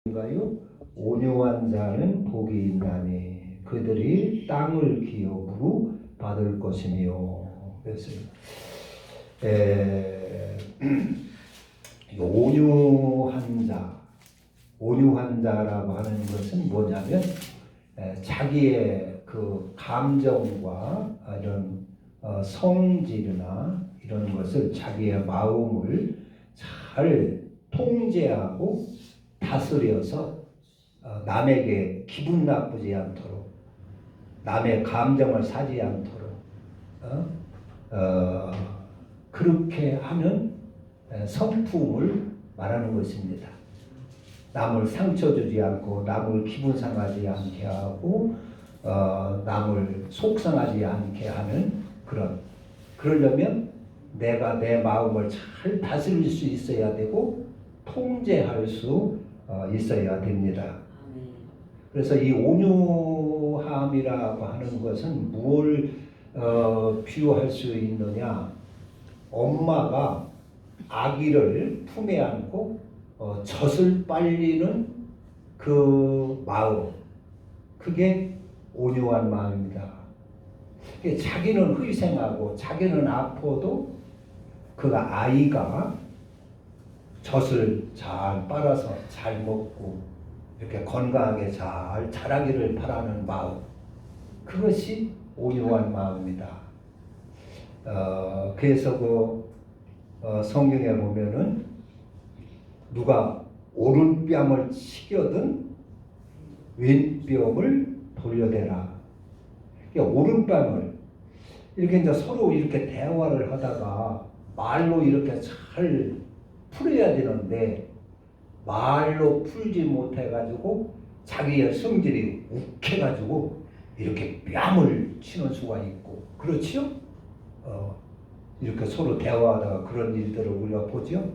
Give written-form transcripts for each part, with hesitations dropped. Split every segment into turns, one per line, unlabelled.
가요? 온유한 자는 복이 있나니 그들이 땅을 기업으로 받을 것이며. 그래서 온유한 자라고 하는 것은 뭐냐면 자기의 그 감정과 이런 성질이나 이런 것을 자기의 마음을 잘 통제하고 다스려서 남에게 기분 나쁘지 않도록, 남의 감정을 사지 않도록 그렇게 하는 성품을 말하는 것입니다. 남을 상처 주지 않고, 남을 기분 상하지 않게 하고, 남을 속상하지 않게 하는 그러려면 내가 내 마음을 잘 다스릴 수 있어야 되고 통제할 수 있어야 됩니다. 그래서 이 온유함이라고 하는 것은 무엇을 비유할 수 있느냐? 엄마가 아기를 품에 안고 젖을 빨리는 그 마음, 그게 온유한 마음입니다. 자기는 희생하고 자기는 아파도 그 아이가 젖을 잘 빨아서 잘 먹고 이렇게 건강하게 잘 자라기를 바라는 마음, 그것이 온유한 마음입니다. 그래서 성경에 보면은 누가 오른뺨을 치겨든 왼뺨을 돌려대라. 오른뺨을 이렇게 이제 서로 이렇게 대화를 하다가 말로 이렇게 잘 풀어야 되는데 말로 풀지 못해가지고 자기의 성질이 욱해가지고 이렇게 뺨을 치는 수가 있고, 그렇지요? 이렇게 서로 대화하다가 그런 일들을 우리가 보죠.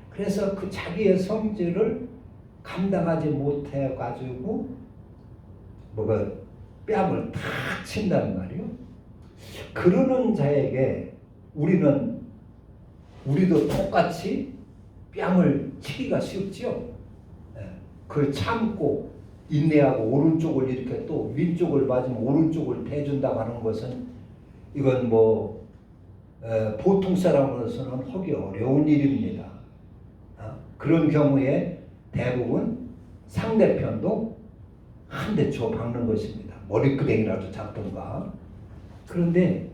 그래서 그 자기의 성질을 감당하지 못해가지고 뺨을 탁 친다는 말이요. 그러는 자에게 우리도 똑같이 뺨을 치기가 쉽죠. 그걸 참고 인내하고 오른쪽을 이렇게 또 왼쪽을 맞으면 오른쪽을 대준다고 하는 것은 이건 보통 사람으로서는 하기 어려운 일입니다. 그런 경우에 대부분 상대편도 한 대 쳐 박는 것입니다. 머리끄댕이라도 잡든가. 그런데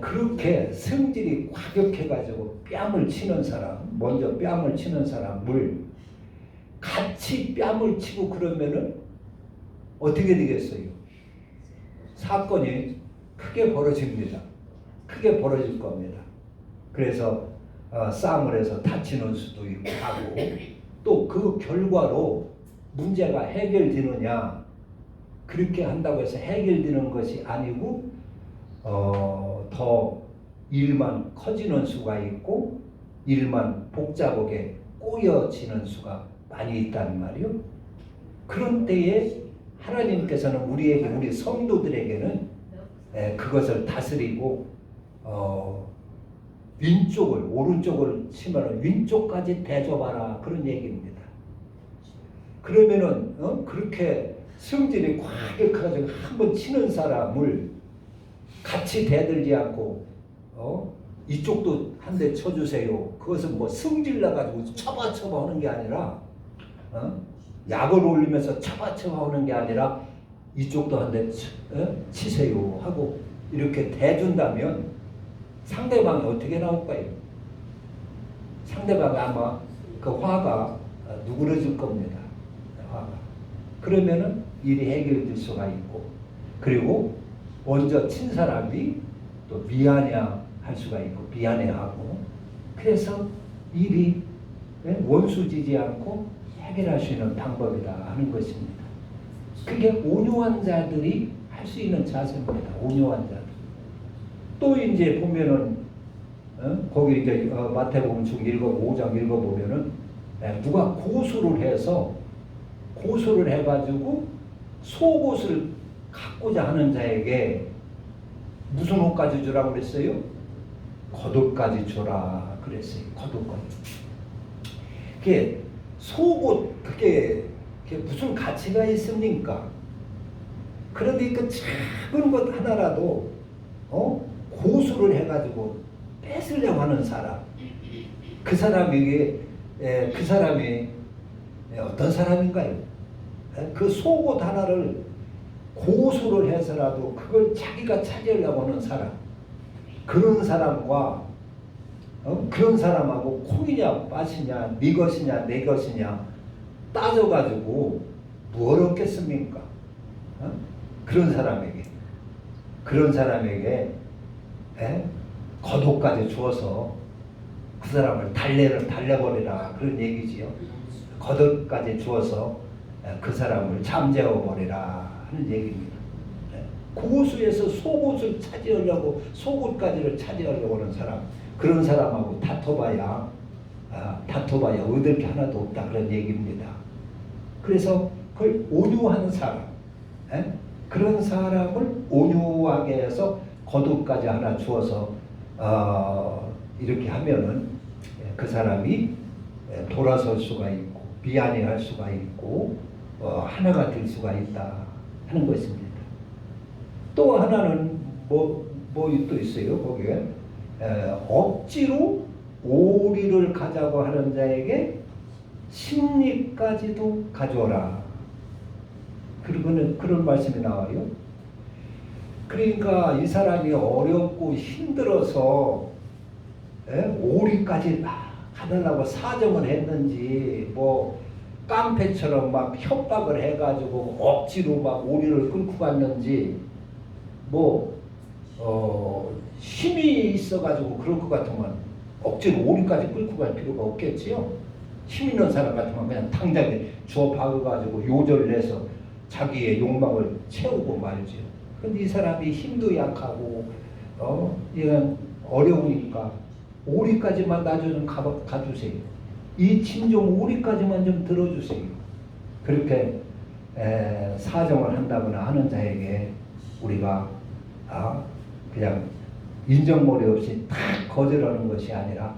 그렇게 성질이 과격해가지고 먼저 뺨을 치는 사람을 같이 뺨을 치고 그러면은 어떻게 되겠어요? 사건이 크게 벌어집니다. 크게 벌어질 겁니다. 그래서 싸움을 해서 다치는 수도 있고 하고, 또 그 결과로 문제가 해결되느냐, 그렇게 한다고 해서 해결되는 것이 아니고 더 일만 커지는 수가 있고 일만 복잡하게 꼬여지는 수가 많이 있단 말이요. 그런 때에 하나님께서는 우리 성도들에게는 그것을 다스리고 오른쪽을 치면 왼쪽까지 대줘봐라, 그런 얘기입니다. 그러면은 그렇게 성질이 과격해가지고 한번 치는 사람을 같이 대들지 않고 이쪽도 한 대 쳐주세요. 그것은 성질 나가지고 쳐봐 하는 게 아니라 약을 올리면서 쳐봐 하는 게 아니라 이쪽도 한 대 치세요 하고 이렇게 대준다면 상대방이 어떻게 나올까요? 상대방이 아마 그 화가 누그러질 겁니다. 화가. 그러면은 일이 해결될 수가 있고, 그리고 먼저 친 사람이 또 미안해할 수가 있고 미안해하고, 그래서 일이 원수지지 않고 해결할 수 있는 방법이다 하는 것입니다. 그게 온유한 자들이 할 수 있는 자세입니다. 온유한 자들. 또 이제 보면은 거기 이제 마태복음 5장 읽어보면은 누가 고소를 해가지고 속옷을 갖고자 하는 자에게 무슨 옷까지 주라고 그랬어요? 겉옷까지 주라 그랬어요. 겉옷까지. 그게 속옷 그게 무슨 가치가 있습니까? 그런데 그 작은 것 하나라도 고수를 해가지고 뺏으려고 하는 사람, 그 사람에게 그 사람이 어떤 사람인가요? 그 속옷 하나를 고수를 해서라도 그걸 자기가 차지하려고 하는 사람, 그런 사람과 그런 사람하고 콩이냐 빠시냐 네 것이냐 내 것이냐 따져가지고 뭘 얻겠습니까? 그런 사람에게 거독까지 주어서 그 사람을 달래버리라 그런 얘기지요. 거듭까지 주어서 그 사람을 잠재워버리라 하는 얘기입니다. 고수에서 속옷을 차지하려고 속옷까지를 차지하려고 하는 사람, 그런 사람하고 다퉈봐야 얻을 게 하나도 없다 그런 얘기입니다. 그래서 그걸 온유한 사람, 그런 사람을 온유하게 해서 거듭까지 하나 주어서 이렇게 하면은 그 사람이 돌아설 수가 있고 미안해할 수가 있고 하나가 될 수가 있다 하는 것입니다. 또 하나는 뭐 또 있어요. 거기에 억지로 오리를 가자고 하는 자에게 심리까지도 가져오라. 그런 말씀이 나와요. 그러니까 이 사람이 어렵고 힘들어서 오리까지 가달라고 사정을 했는지 뭐 깡패처럼 막 협박을 해가지고 억지로 막 오리를 끌고 갔는지 힘이 있어가지고 그럴 것 같으면 억지로 오리까지 끌고 갈 필요가 없겠지요. 힘 있는 사람 같으면 그냥 당장에 주워 박아가지고 요절을 내서 자기의 욕망을 채우고 말지요. 근데 이 사람이 힘도 약하고 이건 어려우니까 오리까지만 나중에 좀 가주세요. 이 진정 오리까지만 좀 들어주세요. 그렇게 사정을 한다거나 하는 자에게 우리가 그냥 인정머리 없이 다 거절하는 것이 아니라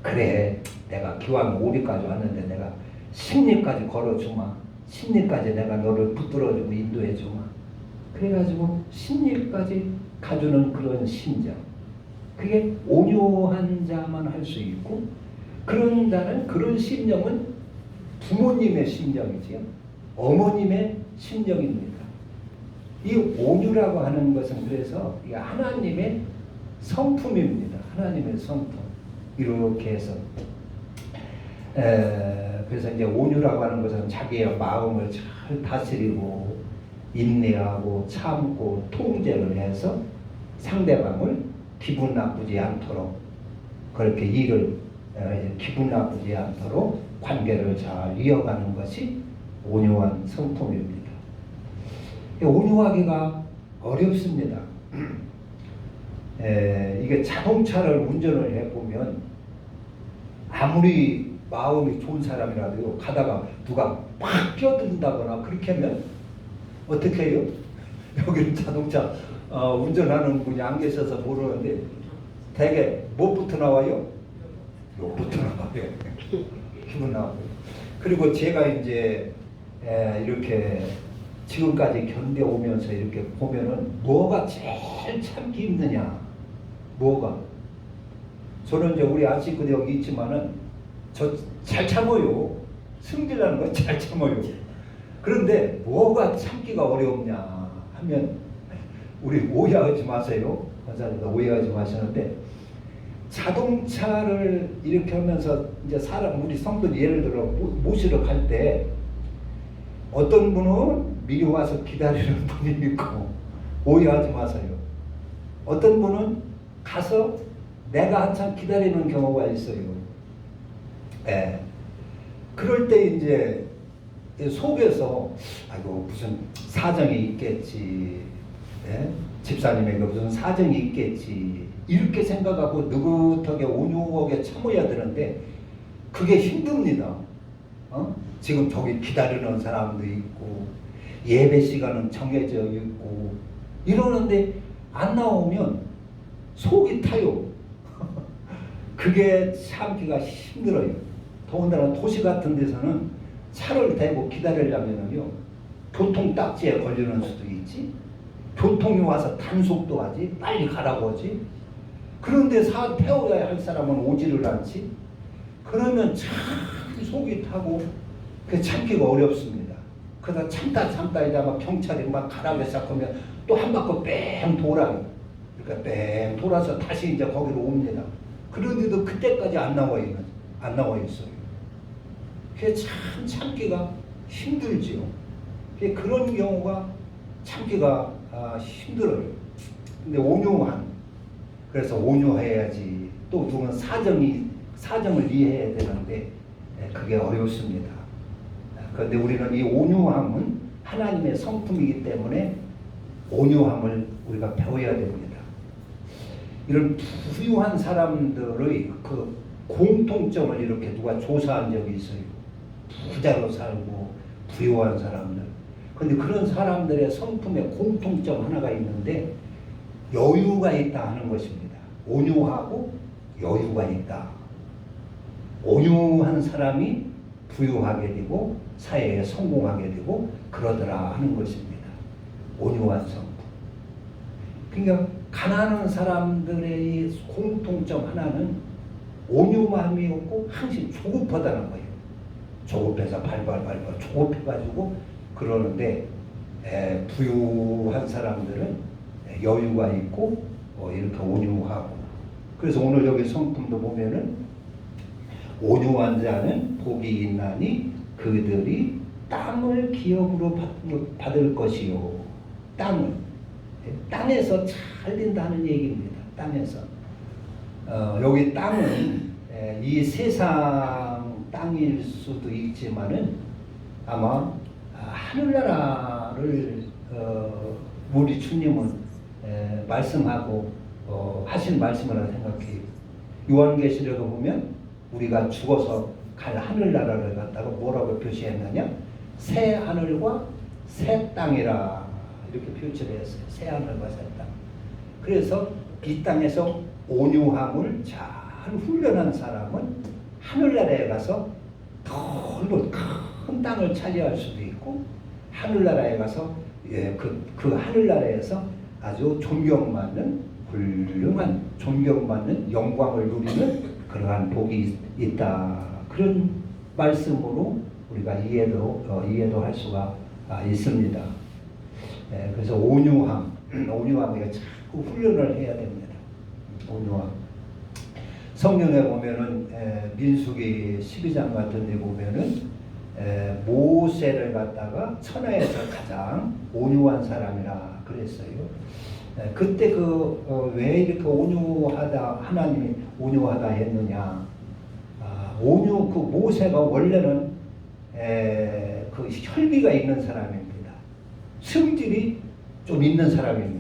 그래 내가 기왕 오리까지 왔는데 내가 심리까지 걸어주마. 심리까지 내가 너를 붙들어주고 인도해주마. 그래가지고 심리까지 가주는 그런 심정. 그게 온유한 자만 할 수 있고 그런 자는 그런 심정은 부모님의 심정이지요. 어머님의 심정입니다. 이 온유라고 하는 것은 그래서 하나님의 성품입니다. 하나님의 성품. 이렇게 해서 그래서 이제 온유라고 하는 것은 자기의 마음을 잘 다스리고 인내하고 참고 통제를 해서 상대방을 기분 나쁘지 않도록 그렇게 기분 나쁘지 않도록 관계를 잘 이어가는 것이 온유한 성품입니다. 온유하기가 어렵습니다. 이게 자동차를 운전을 해보면 아무리 마음이 좋은 사람이라도 가다가 누가 팍 끼어든다거나 그렇게 하면 어떻게 해요? 여기는 자동차 운전하는 분이 안 계셔서 모르는데 대개 뭐부터 나와요? 욕부터 나와요. 기분 나와요. 그리고 제가 이제 이렇게 지금까지 견뎌오면서 이렇게 보면은 뭐가 제일 참기 힘드냐? 뭐가? 저는 이제 우리 아직도 여기 있지만은 저 잘 참아요. 승질나는 건 잘 참아요. 그런데 뭐가 참기가 어렵냐 하면 우리 오해하지 마세요. 권사님들 오해하지 마시는데 자동차를 이렇게 하면서 이제 우리 성도 예를 들어 모시러 갈 때 어떤 분은 미리 와서 기다리는 분이 있고 오해하지 마세요. 어떤 분은 가서 내가 한참 기다리는 경우가 있어요. 그럴 때 이제 속에서 아이고 무슨 사정이 있겠지, 집사님에게 무슨 사정이 있겠지 이렇게 생각하고 느긋하게 온유하게 참아야 되는데 그게 힘듭니다. 지금 저기 기다리는 사람도 있고 예배 시간은 정해져 있고 이러는데 안 나오면 속이 타요. 그게 참기가 힘들어요. 더군다나 도시 같은 데서는 차를 대고 기다리려면요 교통 딱지에 걸리는 수도 있지. 교통이 와서 단속도 하지. 빨리 가라고 하지. 그런데 태워야 할 사람은 오지를 않지. 그러면 참 속이 타고 그 참기가 어렵습니다. 그러다 참다 이제 막 경찰이 막 가라고 시작하면 또 한 바퀴 뺑 돌아요. 그러니까 뺑 돌아서 다시 이제 거기로 옵니다. 그런데도 그때까지 안 나와 있어요. 그게 참 참기가 힘들지요. 그런 경우가 참기가 힘들어요. 근데 온유한, 그래서 온유해야지. 또 누군 사정을 이해해야 되는데 그게 어렵습니다. 그런데 우리는 이 온유함은 하나님의 성품이기 때문에 온유함을 우리가 배워야 됩니다. 이런 부유한 사람들의 그 공통점을 이렇게 누가 조사한 적이 있어요. 부자로 살고 부유한 사람들. 근데 그런 사람들의 성품에 공통점 하나가 있는데 여유가 있다 하는 것입니다. 온유하고 여유가 있다. 온유한 사람이 부유하게 되고 사회에 성공하게 되고 그러더라 하는 것입니다. 온유한 성품. 그러니까 가난한 사람들의 공통점 하나는 온유함이 없고 항상 조급하다는 거예요. 조급해서 발발 조급해가지고 그러는데 부유한 사람들은 여유가 있고 이렇게 온유하고. 그래서 오늘 여기 성품도 보면은 온유한 자는 복이 있나니 그들이 땅을 기업으로 받을 것이요. 땅에서 잘 된다는 얘기입니다. 땅에서. 여기 땅은 이 세상 땅일 수도 있지만은 아마 하늘나라를 우리 주님은 말씀하고 하신 말씀이라고 생각해요. 요한계시록에 보면 우리가 죽어서 갈 하늘나라를 갖다가 뭐라고 표시했느냐? 새 하늘과 새 땅이라 이렇게 표시를 했어요. 새 하늘과 새 땅. 그래서 이 땅에서 온유함을 잘 훈련한 사람은 하늘나라에 가서 넓은 큰 땅을 차지할 수도 있고 하늘나라에 가서 그 하늘나라에서 아주 존경받는 훌륭한 존경받는 영광을 누리는 그러한 복이 있다. 그런 말씀으로 우리가 이해도 할 수가 있습니다. 그래서 온유함에 자꾸 훈련을 해야 됩니다. 온유함. 성경에 보면은 민수기 12장 같은 데 보면은 모세를 갖다가 천하에서 가장 온유한 사람이라 그랬어요. 그때 왜 이렇게 온유하다 하나님이 온유하다 했느냐? 그 모세가 원래는 그 혈기가 있는 사람입니다. 성질이 좀 있는 사람입니다.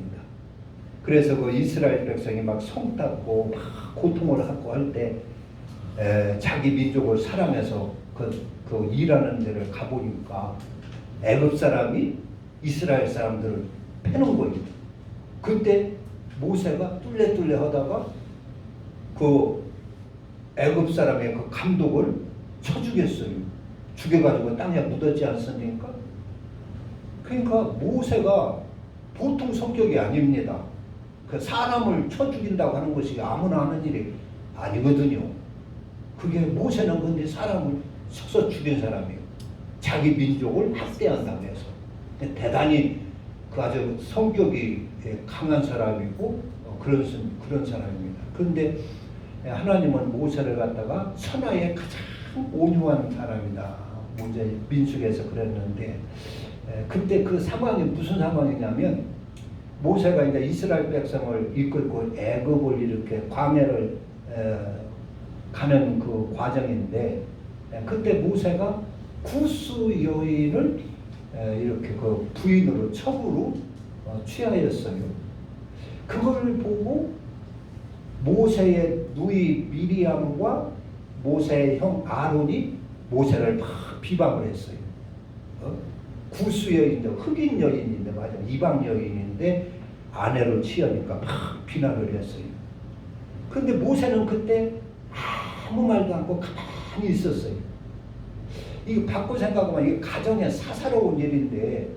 그래서 그 이스라엘 백성이 막 성닦고 막 고통을 하고 할 때 자기 민족을 사랑해서 그 일하는 데를 가보니까 애굽 사람이 이스라엘 사람들을 패는 거예요. 그때 모세가 뚫레 하다가 그 애굽 사람의 그 감독을 쳐 죽였어요. 죽여가지고 땅에 묻었지 않습니까? 그러니까 모세가 보통 성격이 아닙니다. 그 사람을 쳐 죽인다고 하는 것이 아무나 하는 일이 아니거든요. 그게 모세는 근데 사람을 쳐서 죽인 사람이에요. 자기 민족을 학대한다고 해서. 대단히 그 아주 성격이 강한 사람이고 그런 사람입니다. 그런데 하나님은 모세를 갖다가 천하의 가장 온유한 사람이다. 먼저 민수기에서 그랬는데 그때 그 상황이 무슨 상황이냐면 모세가 이제 이스라엘 백성을 이끌고 애굽을 이렇게 광야를 가는 그 과정인데 그때 모세가 구스 여인을 이렇게 그 부인으로 첩으로 취하였어요. 그걸 보고 모세의 누이 미리암과 모세의 형 아론이 모세를 막 비방을 했어요. 구스 여인, 흑인 여인인데 맞아, 이방 여인인데 아내를 취하니까 막 비난을 했어요. 그런데 모세는 그때 아무 말도 않고 가만히 많이 있었어요. 이거 바꿔 생각하면 이게 가정의 사사로운 일인데,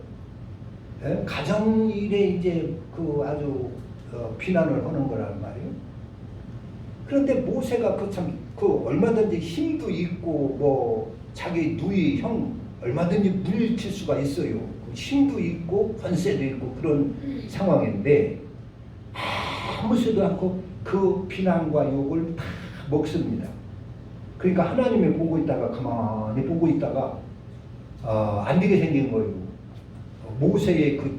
예? 가정일에 이제 그 아주 비난을 하는 거란 말이에요. 그런데 모세가 그 얼마든지 힘도 있고 뭐 자기 누이 형 얼마든지 물리칠 수가 있어요. 힘도 있고 권세도 있고 그런 상황인데 아무것도 않고 그 비난과 욕을 다 먹습니다. 그러니까 하나님이 보고 있다가 가만히 보고 있다가 안 되게 생긴 거예요. 모세의 그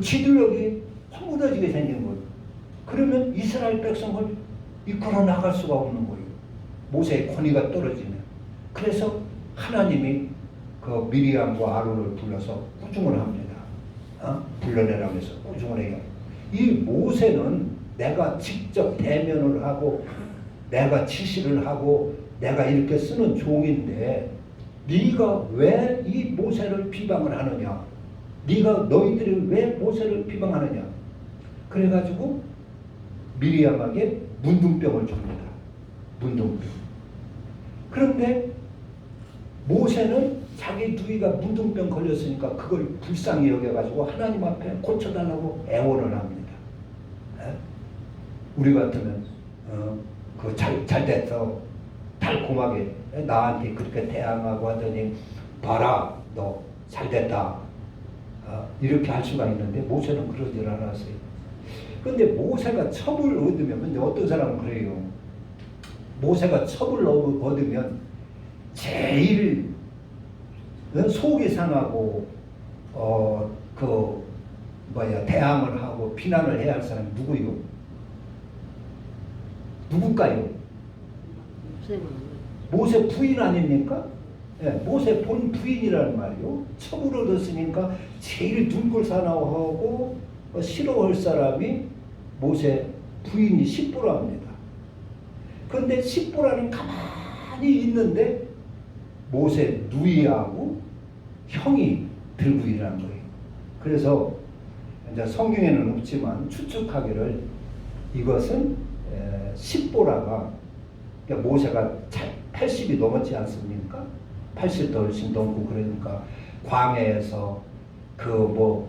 지도력이 허무해지게 생긴 거예요. 그러면 이스라엘 백성을 이끌어 나갈 수가 없는 거예요. 모세의 권위가 떨어지면. 그래서 하나님이 그 미리암과 아론을 불러서 꾸중을 합니다. 불러내라고 해서 꾸중을 해요. 이 모세는 내가 직접 대면을 하고 내가 지시를 하고 내가 이렇게 쓰는 종인데 네가 왜 이 모세를 비방을 하느냐? 너희들이 왜 모세를 비방하느냐? 그래가지고 미리암에게 문둥병을 줍니다. 문둥병. 그런데 모세는 자기 누이가 문둥병 걸렸으니까 그걸 불쌍히 여겨가지고 하나님 앞에 고쳐달라고 애원을 합니다. 우리 같으면 잘 됐어. 달콤하게 나한테 그렇게 대항하고 하더니 봐라 너 잘됐다. 이렇게 할 수가 있는데 모세는 그러질 않았어요. 그런데 모세가 첩을 얻으면 근데 어떤 사람은 그래요. 모세가 첩을 얻으면 제일 속이 상하고 대항을 하고 비난을 해야 할 사람이 누구요? 누굴까요? 모세 부인 아닙니까? 예, 모세 본 부인이라는 말이요. 첩을 얻었으니까 제일 눈꼴사나워하고 싫어할 사람이 모세 부인이 십보라입니다. 그런데 십보라는 가만히 있는데 모세 누이하고 형이 들고 일하는 거예요. 그래서 이제 성경에는 없지만 추측하기를 이것은 십보라가 그러니까 모세가 80이 넘었지 않습니까? 80도 훨씬 넘고 그러니까 광야에서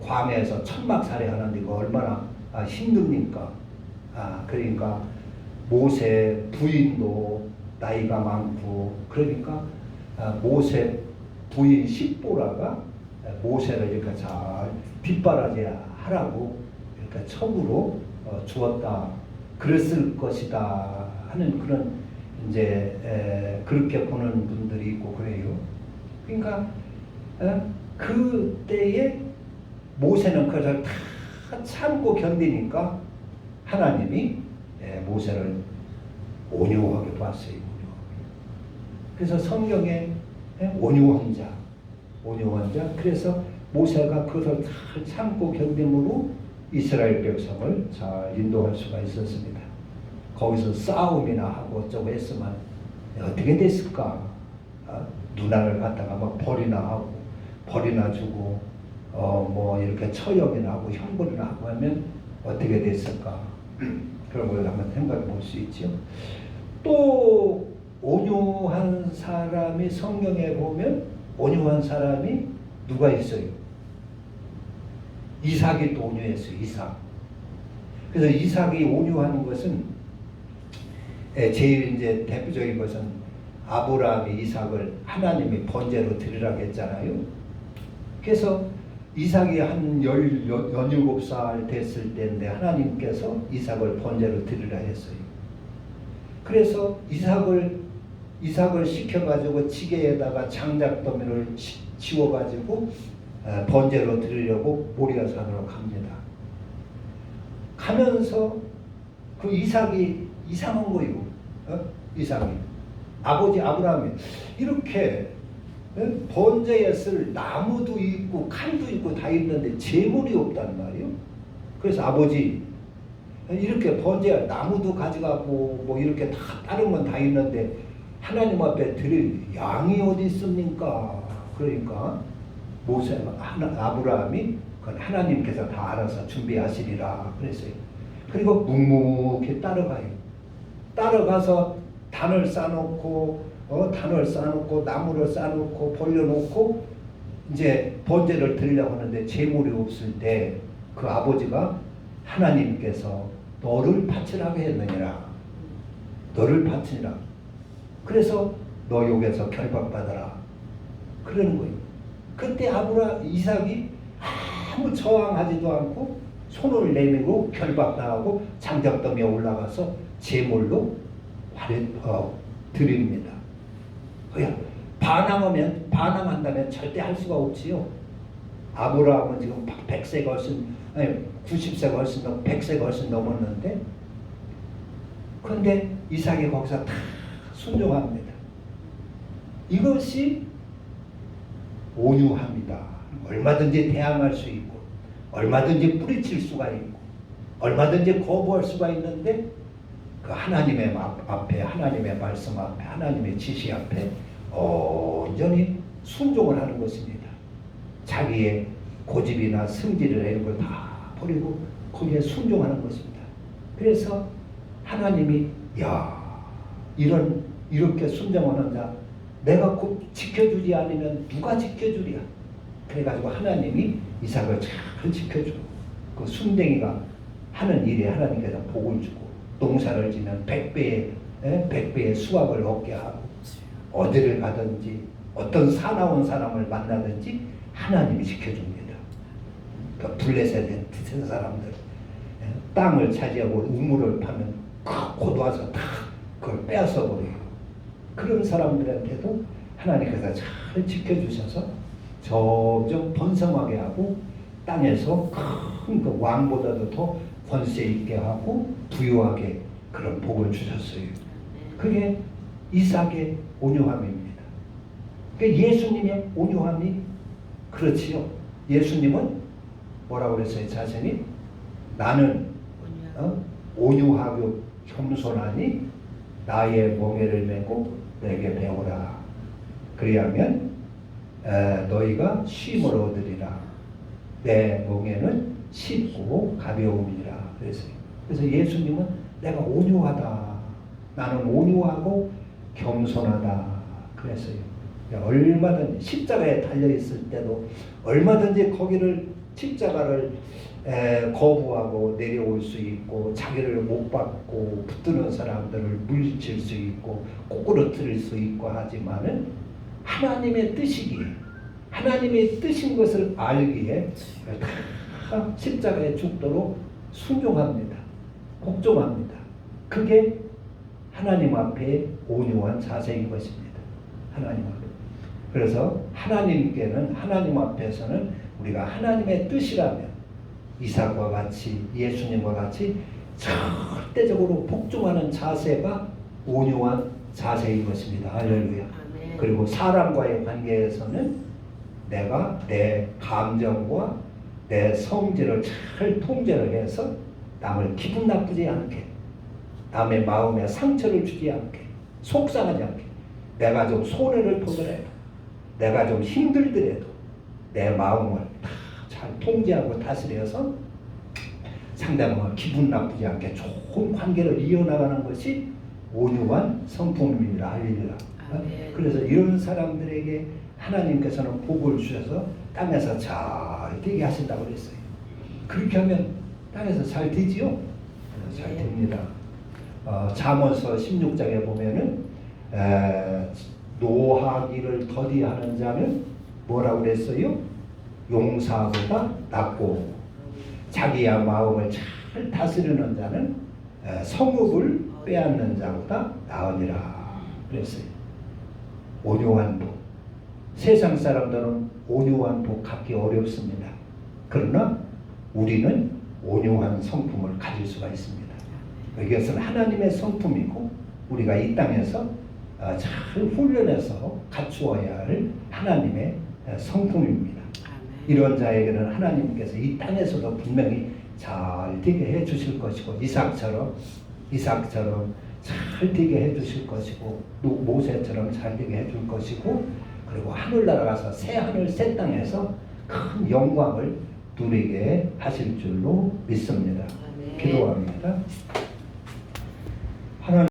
광야에서 천막살이 하는데 이거 얼마나 힘듭니까? 그러니까 모세 부인도 나이가 많고 그러니까 모세 부인 십보라가 모세를 이렇게 잘 뒷바라지 하라고 이렇게 첩으로 주었다. 그랬을 것이다 하는 그런 이제 그렇게 보는 분들이 있고 그래요. 그러니까 그때에 모세는 그것을 다 참고 견디니까 하나님이 모세를 온유하게 봤어요. 그래서 성경에 온유한 자. 그래서 모세가 그것을 잘 참고 견딤으로 이스라엘 백성을 잘 인도할 수가 있었습니다. 거기서 싸움이나 하고 어쩌고 했으면 어떻게 됐을까? 누나를 갖다가 막 벌이나 주고 뭐 이렇게 처형이나 하고 형벌이나 하고 하면 어떻게 됐을까? 그런 걸 한번 생각해 볼 수 있죠. 또 온유한 사람이 성경에 보면 온유한 사람이 누가 있어요? 이삭이 또 온유했어요. 이삭. 그래서 이삭이 온유하는 것은 제일 이제 대표적인 것은 아브라함이 이삭을 하나님이 번제로 드리라고 했잖아요. 그래서 이삭이 한 17살 됐을 때인데 하나님께서 이삭을 번제로 드리라 했어요. 그래서 이삭을 시켜가지고 지게에다가 장작더미를 지워가지고 번제로 드리려고 모리아산으로 갑니다. 가면서 그 이삭이 이상한 거예요. 이삭이 아버지 아브라함이 이렇게 번제에 쓸 나무도 있고 칼도 있고 다 있는데 제물이 없단 말이에요. 그래서 아버지 이렇게 번제 나무도 가져가고 뭐 이렇게 다 다른 건 다 있는데 하나님 앞에 드릴 양이 어디 있습니까? 그러니까 아브라함이 그건 하나님께서 다 알아서 준비하시리라 그랬어요. 그리고 묵묵히 따라가요. 따라가서 단을 쌓아놓고 단을 쌓아놓고 나무를 쌓아놓고 벌려놓고 이제 번제를 드리려고 하는데 재물이 없을 때 그 아버지가 하나님께서 너를 바치라고 했느니라. 너를 바치라. 그래서 너 여기서 결박받아라. 그러는 거예요. 그때 이삭이 아무 저항하지도 않고 손을 내밀고 결박당하고 장작더미에 올라가서 제물로 드립니다. 반항한다면 절대 할 수가 없지요. 아브라함은 지금 100세가 훨씬, 아니 90세가 훨씬 넘, 100세가 훨씬 넘었는데, 그런데 이삭이 거기서 다 순종합니다. 이것이 온유합니다. 얼마든지 대항할 수 있고, 얼마든지 뿌리칠 수가 있고, 얼마든지 거부할 수가 있는데, 그 하나님의 앞에, 하나님의 말씀 앞에, 하나님의 지시 앞에 온전히 순종을 하는 것입니다. 자기의 고집이나 승질이나 이런 걸 다 버리고 거기에 순종하는 것입니다. 그래서 하나님이 이렇게 순종하는 자 내가 곧 지켜주지 않으면 누가 지켜주랴. 그래가지고 하나님이 이삭을 잘 지켜주고 그 순댕이가 하는 일에 하나님께서 복을 주고 농사를 지면 100배의 수확을 얻게 하고 어디를 가든지 어떤 사나운 사람을 만나든지 하나님이 지켜줍니다. 그 블레셋의 사람들 땅을 차지하고 우물을 파면 곧 와서 다 그걸 빼앗아 버려요. 그런 사람들한테도 하나님께서 잘 지켜주셔서 점점 번성하게 하고 땅에서 큰 그 왕보다도 더 권세 있게 하고 부유하게 그런 복을 주셨어요. 그게 이삭의 온유함입니다. 그러니까 예수님의 온유함이 그렇지요. 예수님은 뭐라고 그랬어요? 자신이 나는 온유하고 겸손하니 나의 멍에를 메고 내게 배우라. 그리하면 너희가 쉼을 얻으리라. 내 멍에는 쉽고 가벼움이라 그랬어요. 그래서 예수님은 내가 온유하다. 나는 온유하고 겸손하다 그랬어요. 얼마든지 십자가에 달려있을 때도 얼마든지 거기를 십자가를 거부하고 내려올 수 있고 자기를 못 받고 붙드는 사람들을 물리칠 수 있고 꼬꾸러뜨릴 수 있고 하지만은 하나님의 뜻이기에 하나님의 뜻인 것을 알기에 다 십자가에 죽도록 순종합니다. 복종합니다. 그게 하나님 앞에 온유한 자세인 것입니다. 하나님 앞에. 그래서 하나님께는 하나님 앞에서는 우리가 하나님의 뜻이라면 이삭과 같이 예수님과 같이 절대적으로 복종하는 자세가 온유한 자세인 것입니다. 할렐루야. 그리고 사람과의 관계에서는 내가 내 감정과 내 성질을 잘 통제를 해서 남을 기분 나쁘지 않게 남의 마음에 상처를 주지 않게 속상하지 않게 내가 좀 손해를 보더라도 내가 좀 힘들더라도 내 마음을 다 잘 통제하고 다스려서 상대방을 기분 나쁘지 않게 좋은 관계를 이어나가는 것이 온유한 성품입니다. 할렐루야. 그래서 이런 사람들에게 하나님께서는 복을 주셔서 땅에서 잘 되게 하신다고 그랬어요. 그렇게 하면 땅에서 잘 되지요? 잘 됩니다. 잠언서 16장에 보면은 노하기를 더디하는 자는 뭐라고 그랬어요? 용사보다 낫고 자기야 마음을 잘 다스리는 자는 성읍을 빼앗는 자보다 나으니라 그랬어요. 온유한 복. 세상 사람들은 온유한 복 갖기 어렵습니다. 그러나 우리는 온유한 성품을 가질 수가 있습니다. 이것은 하나님의 성품이고 우리가 이 땅에서 잘 훈련해서 갖추어야 할 하나님의 성품입니다. 이런 자에게는 하나님께서 이 땅에서도 분명히 잘 되게 해 주실 것이고 이삭처럼 잘 되게 해 주실 것이고 모세처럼 잘 되게 해 줄 것이고 그리고 하늘나라 가서 새 하늘 새 땅에서 큰 영광을 누리게 하실 줄로 믿습니다. 기도합니다. 하나님